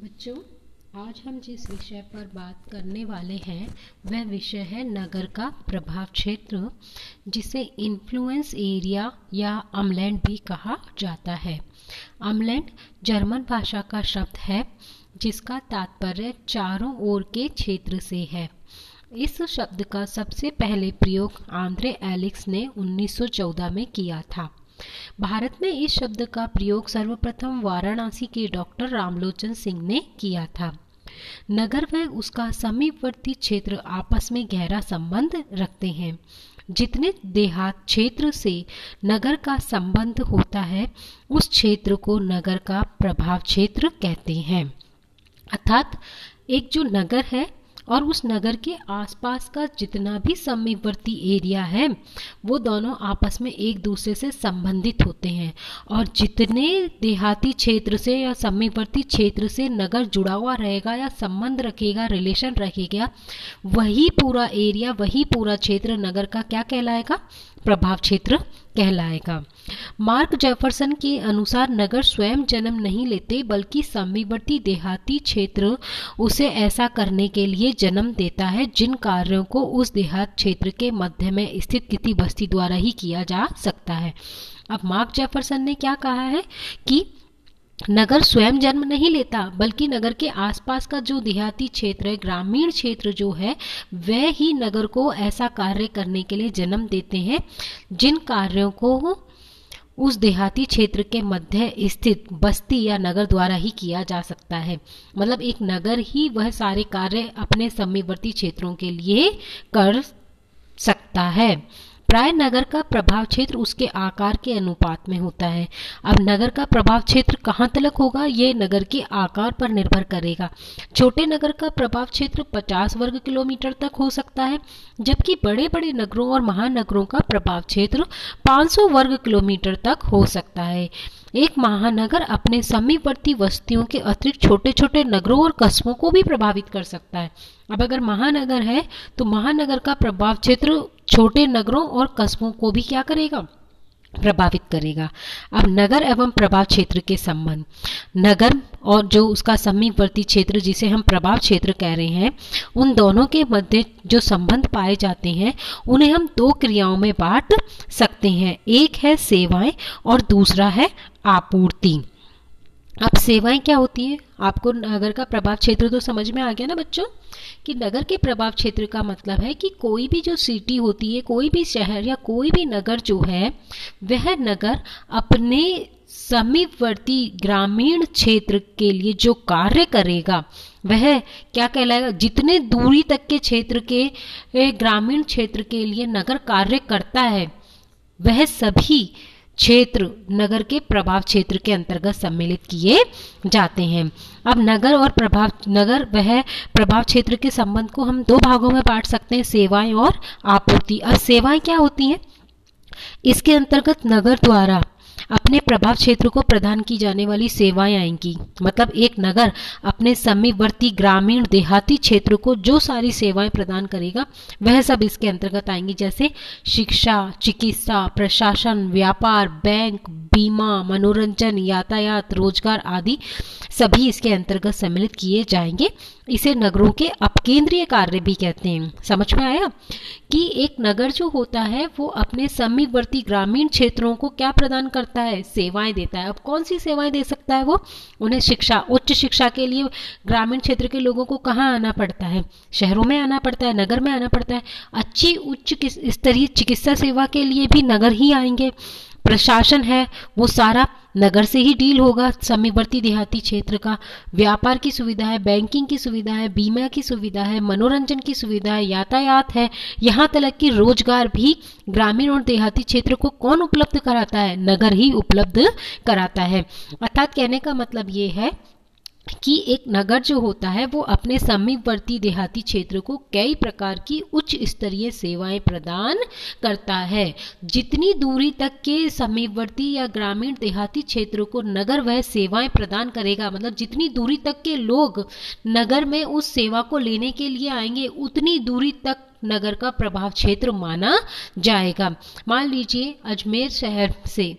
बच्चों, आज हम जिस विषय पर बात करने वाले हैं वह विषय है नगर का प्रभाव क्षेत्र, जिसे इन्फ्लुएंस एरिया या अमलैंड भी कहा जाता है। अमलैंड जर्मन भाषा का शब्द है जिसका तात्पर्य चारों ओर के क्षेत्र से है। इस शब्द का सबसे पहले प्रयोग आंद्रे एलिक्स ने 1914 में किया था। भारत में इस शब्द का प्रयोग सर्वप्रथम वाराणसी के डॉक्टर रामलोचन सिंह ने किया था। नगर व उसका समीपवर्ती क्षेत्र आपस में गहरा संबंध रखते हैं। जितने देहात क्षेत्र से नगर का संबंध होता है उस क्षेत्र को नगर का प्रभाव क्षेत्र कहते हैं। अर्थात एक जो नगर है और उस नगर के आसपास का जितना भी समीपवर्ती एरिया है वो दोनों आपस में एक दूसरे से संबंधित होते हैं, और जितने देहाती क्षेत्र से या समीपवर्ती क्षेत्र से नगर जुड़ा हुआ रहेगा या संबंध रखेगा, रिलेशन रखेगा, वही पूरा एरिया, वही पूरा क्षेत्र नगर का क्या कहलाएगा? प्रभाव क्षेत्र कहलाएगा। मार्क जेफरसन के अनुसार नगर स्वयं जन्म नहीं लेते बल्कि समीपवर्ती देहाती क्षेत्र उसे ऐसा करने के लिए जन्म देता है जिन कार्यों को उस देहात क्षेत्र के मध्य में स्थित किसी बस्ती द्वारा ही किया जा सकता है। अब मार्क जेफरसन ने क्या कहा है कि नगर स्वयं जन्म नहीं लेता बल्कि नगर के आसपास का जो देहाती क्षेत्र है, ग्रामीण क्षेत्र जो है, वह ही नगर को ऐसा कार्य करने के लिए जन्म देते हैं जिन कार्यों को उस देहाती क्षेत्र के मध्य स्थित बस्ती या नगर द्वारा ही किया जा सकता है। मतलब एक नगर ही वह सारे कार्य अपने समीपवर्ती क्षेत्रों के लिए कर सकता है। प्राय नगर का प्रभाव क्षेत्र उसके आकार के अनुपात में होता है। अब नगर का प्रभाव क्षेत्र कहाँ तक होगा, ये नगर के आकार पर निर्भर करेगा। छोटे नगर का प्रभाव क्षेत्र 50 वर्ग किलोमीटर तक हो सकता है, जबकि बड़े बड़े नगरों और महानगरों का प्रभाव क्षेत्र 500 वर्ग किलोमीटर तक हो सकता है। एक महानगर अपने समीपवर्ती बस्तियों के अतिरिक्त छोटे छोटे नगरों और कस्बों को भी प्रभावित कर सकता है। अब अगर महानगर है तो महानगर का प्रभाव क्षेत्र छोटे नगरों और कस्बों को भी क्या करेगा? प्रभावित करेगा। अब नगर एवं प्रभाव क्षेत्र के संबंध, नगर और जो उसका समीपवर्ती क्षेत्र जिसे हम प्रभाव क्षेत्र कह रहे हैं, उन दोनों के मध्य जो संबंध पाए जाते हैं उन्हें हम दो क्रियाओं में बांट सकते हैं। एक है सेवाएं और दूसरा है आपूर्ति। अब सेवाएं क्या होती हैं? आपको नगर का प्रभाव क्षेत्र तो समझ में आ गया ना बच्चों, कि नगर के प्रभाव क्षेत्र का मतलब है कि कोई भी जो सिटी होती है, कोई भी शहर या कोई भी नगर जो है, वह नगर अपने समीपवर्ती ग्रामीण क्षेत्र के लिए जो कार्य करेगा वह क्या कहलाएगा? जितने दूरी तक के क्षेत्र के ग्रामीण क्षेत्र के लिए नगर कार्य करता है वह सभी क्षेत्र नगर के प्रभाव क्षेत्र के अंतर्गत सम्मिलित किए जाते हैं। अब नगर और नगर वह प्रभाव क्षेत्र के संबंध को हम दो भागों में बांट सकते हैं, सेवाएं और आपूर्ति। अब सेवाएं क्या होती हैं? इसके अंतर्गत नगर द्वारा अपने प्रभाव क्षेत्र को प्रदान की जाने वाली सेवाएं आएंगी। मतलब एक नगर अपने समीपवर्ती ग्रामीण देहाती क्षेत्र को जो सारी सेवाएं प्रदान करेगा वह सब इसके अंतर्गत आएंगी, जैसे शिक्षा, चिकित्सा, प्रशासन, व्यापार, बैंक, बीमा, मनोरंजन, यातायात, रोजगार आदि सभी इसके अंतर्गत सम्मिलित किए जाएंगे। इसे नगरों के अपकेंद्रीय कार्य भी कहते हैं। समझ में आया कि एक नगर जो होता है वो अपने समीपवर्ती ग्रामीण क्षेत्रों को क्या प्रदान करता है? सेवाएं देता है। अब कौन सी सेवाएं दे सकता है वो? उन्हें शिक्षा, उच्च शिक्षा के लिए ग्रामीण क्षेत्र के लोगों को कहाँ आना पड़ता है? शहरों में आना पड़ता है, नगर में आना पड़ता है। अच्छी उच्च स्तरीय चिकित्सा सेवा के लिए भी नगर ही आएंगे। प्रशासन है वो सारा नगर से ही डील होगा, समीपवर्ती देहाती क्षेत्र का। व्यापार की सुविधा है, बैंकिंग की सुविधा है, बीमा की सुविधा है, मनोरंजन की सुविधा है, यातायात है, यहाँ तक कि रोजगार भी ग्रामीण और देहाती क्षेत्र को कौन उपलब्ध कराता है? नगर ही उपलब्ध कराता है। अर्थात कहने का मतलब ये है कि एक नगर जो होता है वो अपने समीपवर्ती देहाती क्षेत्र को कई प्रकार की उच्च स्तरीय सेवाएं प्रदान करता है। जितनी दूरी तक के समीपवर्ती या ग्रामीण देहाती क्षेत्र को नगर वह सेवाएं प्रदान करेगा, मतलब जितनी दूरी तक के लोग नगर में उस सेवा को लेने के लिए आएंगे उतनी दूरी तक नगर का प्रभाव क्षेत्र माना जाएगा। मान लीजिए अजमेर शहर से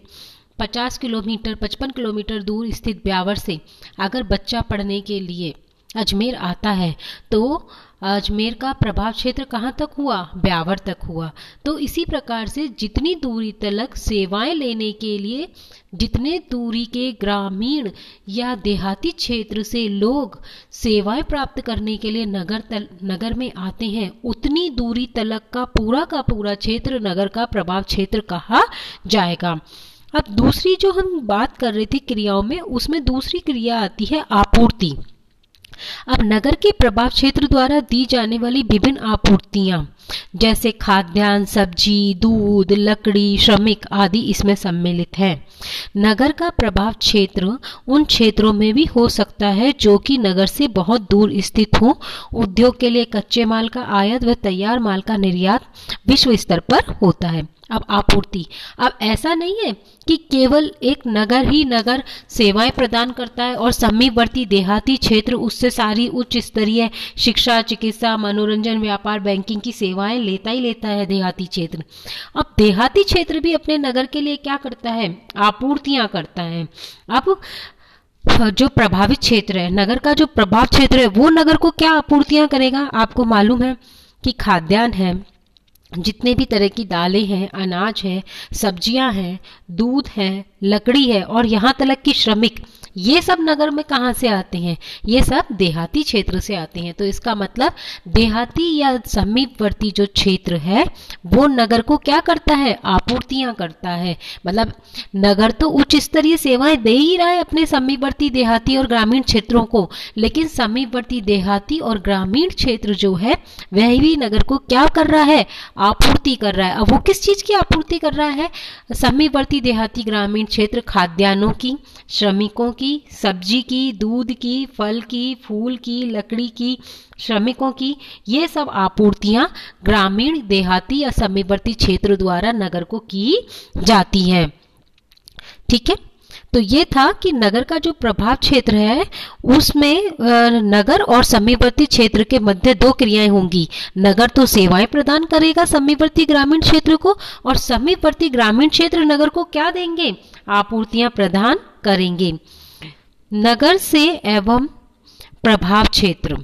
50 किलोमीटर 55 किलोमीटर दूर स्थित ब्यावर से अगर बच्चा पढ़ने के लिए अजमेर आता है तो अजमेर का प्रभाव क्षेत्र कहाँ तक हुआ, ब्यावर तक हुआ। तो इसी प्रकार से जितनी दूरी तक सेवाएं लेने के लिए, जितने दूरी के ग्रामीण या देहाती क्षेत्र से लोग सेवाएं प्राप्त करने के लिए नगर में आते हैं, उतनी दूरी तलक का पूरा क्षेत्र नगर का प्रभाव क्षेत्र कहा जाएगा। अब दूसरी जो हम बात कर रहे थे क्रियाओं में, उसमें दूसरी क्रिया आती है आपूर्ति। अब नगर के प्रभाव क्षेत्र द्वारा दी जाने वाली विभिन्न आपूर्तियां जैसे खाद्यान्न, सब्जी, दूध, लकड़ी, श्रमिक आदि इसमें सम्मिलित है। नगर का प्रभाव क्षेत्र उन क्षेत्रों में भी हो सकता है जो कि नगर से बहुत दूर स्थित हो। उद्योग के लिए कच्चे माल का आयात व तैयार माल का निर्यात विश्व स्तर पर होता है। अब आपूर्ति, अब ऐसा नहीं है कि केवल एक नगर ही नगर सेवाएं प्रदान करता है और समीपवर्ती देहाती क्षेत्र उससे सारी उच्च स्तरीय शिक्षा, चिकित्सा, मनोरंजन, व्यापार, बैंकिंग की सेवाएं लेता ही लेता है देहाती क्षेत्र। अब देहाती क्षेत्र भी अपने नगर के लिए क्या करता है, आपूर्तियां करता है। अब जो प्रभावित क्षेत्र है, नगर का जो प्रभाव क्षेत्र है, वो नगर को क्या आपूर्तियां करेगा। आपको मालूम है कि खाद्यान्न है, जितने भी तरह की दालें हैं, अनाज है, सब्जियां हैं, दूध है, लकड़ी है और यहाँ तक कि श्रमिक, ये सब नगर में कहाँ से आते हैं, ये सब देहाती क्षेत्र से आते हैं। तो इसका मतलब देहाती या समीपवर्ती जो क्षेत्र है वो नगर को क्या करता है, आपूर्तियां करता है। मतलब नगर तो उच्च स्तरीय सेवाएं दे ही रहा है अपने समीपवर्ती देहाती और ग्रामीण क्षेत्रों को, लेकिन समीपवर्ती देहाती और ग्रामीण क्षेत्र जो है वह भी नगर को क्या कर रहा है, आपूर्ति कर रहा है। अब वो किस चीज की आपूर्ति कर रहा है, समीपवर्ती देहाती ग्रामीण क्षेत्र खाद्यान्नों की, श्रमिकों की, सब्जी की, दूध की, फल की, फूल की, लकड़ी की, श्रमिकों की, ये सब आपूर्तियां ग्रामीण देहाती या समीपवर्ती क्षेत्र द्वारा नगर को की जाती हैं। ठीक है, तो ये था कि नगर का जो प्रभाव क्षेत्र है उसमें नगर और समीपवर्ती क्षेत्र के मध्य दो क्रियाएं होंगी। नगर तो सेवाएं प्रदान करेगा समीपवर्ती ग्रामीण क्षेत्र को, और समीपवर्ती ग्रामीण क्षेत्र नगर को क्या देंगे, आपूर्तियां प्रदान करेंगे। नगर से एवं प्रभाव क्षेत्र,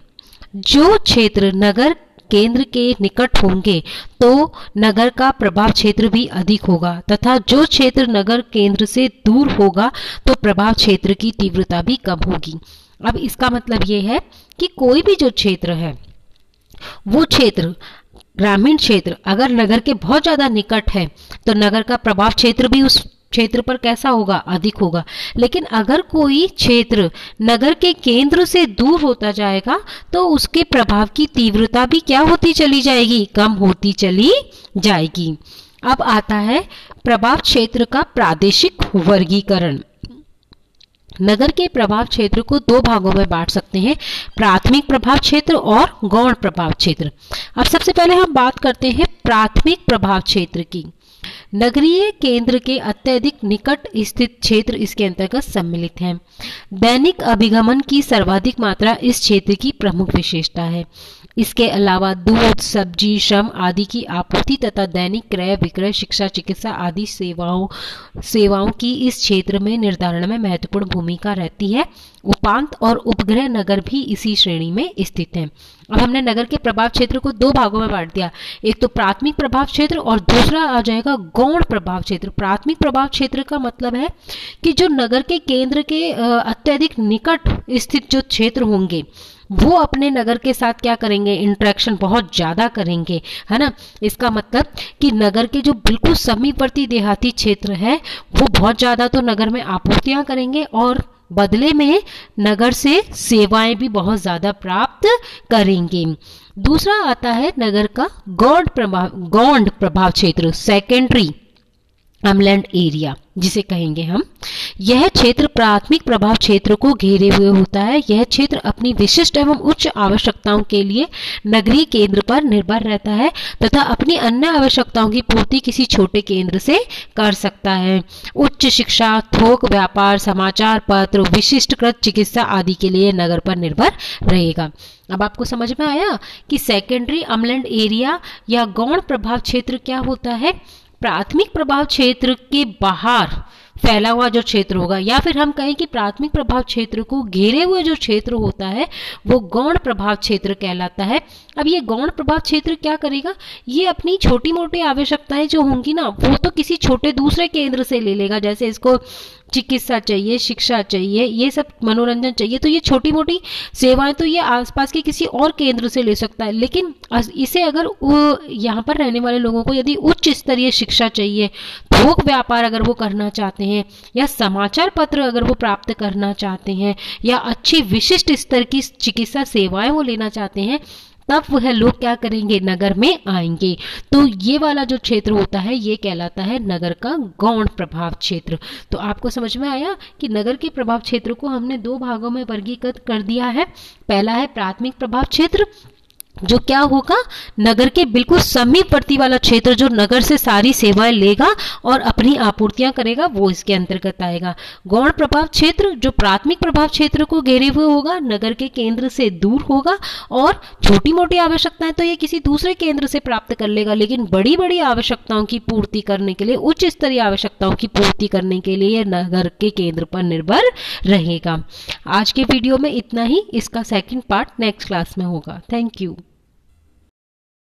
जो क्षेत्र नगर केंद्र के निकट होंगे तो नगर का प्रभाव क्षेत्र भी अधिक होगा, तथा जो क्षेत्र नगर केंद्र से दूर होगा तो प्रभाव क्षेत्र की तीव्रता भी कम होगी। अब इसका मतलब ये है कि कोई भी जो क्षेत्र है वो क्षेत्र, ग्रामीण क्षेत्र अगर नगर के बहुत ज्यादा निकट है तो नगर का प्रभाव क्षेत्र भी उस क्षेत्र पर कैसा होगा, अधिक होगा। लेकिन अगर कोई क्षेत्र नगर के केंद्र से दूर होता जाएगा तो उसके प्रभाव की तीव्रता भी क्या होती चली जाएगी, कम होती चली जाएगी। अब आता है प्रभाव क्षेत्र का प्रादेशिक वर्गीकरण। नगर के प्रभाव क्षेत्र को दो भागों में बांट सकते हैं, प्राथमिक प्रभाव क्षेत्र और गौण प्रभाव क्षेत्र। अब सबसे पहले हम बात करते हैं प्राथमिक प्रभाव क्षेत्र की। नगरीय केंद्र के अत्यधिक निकट स्थित क्षेत्र इसके अंतर्गत सम्मिलित हैं। दैनिक अभिगमन की सर्वाधिक मात्रा इस क्षेत्र की प्रमुख विशेषता है। इसके अलावा दूध, सब्जी, श्रम आदि की आपूर्ति तथा दैनिक क्रय विक्रय, शिक्षा, चिकित्सा आदि सेवाओं की इस क्षेत्र में निर्धारण में महत्वपूर्ण भूमिका रहती है। उपांत और उपग्रह नगर भी इसी श्रेणी में स्थित हैं। अब हमने नगर के प्रभाव क्षेत्र को दो भागों में बांट दिया, एक तो प्राथमिक प्रभाव क्षेत्र और दूसरा आ जाएगा गौण प्रभाव क्षेत्र। प्राथमिक प्रभाव क्षेत्र का मतलब है कि जो नगर के केंद्र के अत्यधिक निकट स्थित जो क्षेत्र होंगे वो अपने नगर के साथ क्या करेंगे, इंटरेक्शन बहुत ज्यादा करेंगे, है ना। इसका मतलब कि नगर के जो बिल्कुल समीपवर्ती देहाती क्षेत्र है वो बहुत ज्यादा तो नगर में आपूर्तियां करेंगे और बदले में नगर से सेवाएं भी बहुत ज्यादा प्राप्त करेंगे। दूसरा आता है नगर का गौण प्रभाव क्षेत्र, सेकेंडरी अमलैंड एरिया जिसे कहेंगे हम। यह क्षेत्र प्राथमिक प्रभाव क्षेत्र को घेरे हुए होता है। यह क्षेत्र अपनी विशिष्ट एवं उच्च आवश्यकताओं के लिए नगरीय केंद्र पर निर्भर रहता है तथा अपनी अन्य आवश्यकताओं की पूर्ति किसी छोटे केंद्र से कर सकता है। उच्च शिक्षा, थोक व्यापार, समाचार पत्र, विशिष्टकृत चिकित्सा आदि के लिए नगर पर निर्भर रहेगा। अब आपको समझ में आया कि सेकेंडरी अमलैंड एरिया या गौण प्रभाव क्षेत्र क्या होता है। प्राथमिक प्रभाव क्षेत्र के बाहर फैला हुआ जो क्षेत्र होगा, या फिर हम कहें कि प्राथमिक प्रभाव क्षेत्र को घेरे हुए जो क्षेत्र होता है वो गौण प्रभाव क्षेत्र कहलाता है। अब ये गौण प्रभाव क्षेत्र क्या करेगा, ये अपनी छोटी मोटी आवश्यकताएं जो होंगी ना वो तो किसी छोटे दूसरे केंद्र से ले लेगा, जैसे इसको चिकित्सा चाहिए, शिक्षा चाहिए, ये सब मनोरंजन चाहिए, तो ये छोटी मोटी सेवाएं तो ये आसपास के किसी और केंद्र से ले सकता है। लेकिन इसे अगर यहाँ पर रहने वाले लोगों को यदि उच्च स्तरीय शिक्षा चाहिए, थोक व्यापार अगर वो करना चाहते हैं, या समाचार पत्र अगर वो प्राप्त करना चाहते हैं, या अच्छी विशिष्ट स्तर की चिकित्सा सेवाएं वो लेना चाहते हैं, तब वह लोग क्या करेंगे, नगर में आएंगे। तो ये वाला जो क्षेत्र होता है ये कहलाता है नगर का गौण प्रभाव क्षेत्र। तो आपको समझ में आया कि नगर के प्रभाव क्षेत्र को हमने दो भागों में वर्गीकृत कर दिया है। पहला है प्राथमिक प्रभाव क्षेत्र, जो क्या होगा, नगर के बिल्कुल समीपवर्ती वाला क्षेत्र जो नगर से सारी सेवाएं लेगा और अपनी आपूर्तियां करेगा, वो इसके अंतर्गत आएगा। गौण प्रभाव क्षेत्र जो प्राथमिक प्रभाव क्षेत्र को घेरे हुए होगा, नगर के केंद्र से दूर होगा और छोटी मोटी आवश्यकताएं तो ये किसी दूसरे केंद्र से प्राप्त कर लेगा, लेकिन बड़ी बड़ी आवश्यकताओं की पूर्ति करने के लिए, उच्च स्तरीय आवश्यकताओं की पूर्ति करने के लिए नगर के केंद्र पर निर्भर रहेगा। आज के वीडियो में इतना ही, इसका सेकंड पार्ट नेक्स्ट क्लास में होगा। Thank you.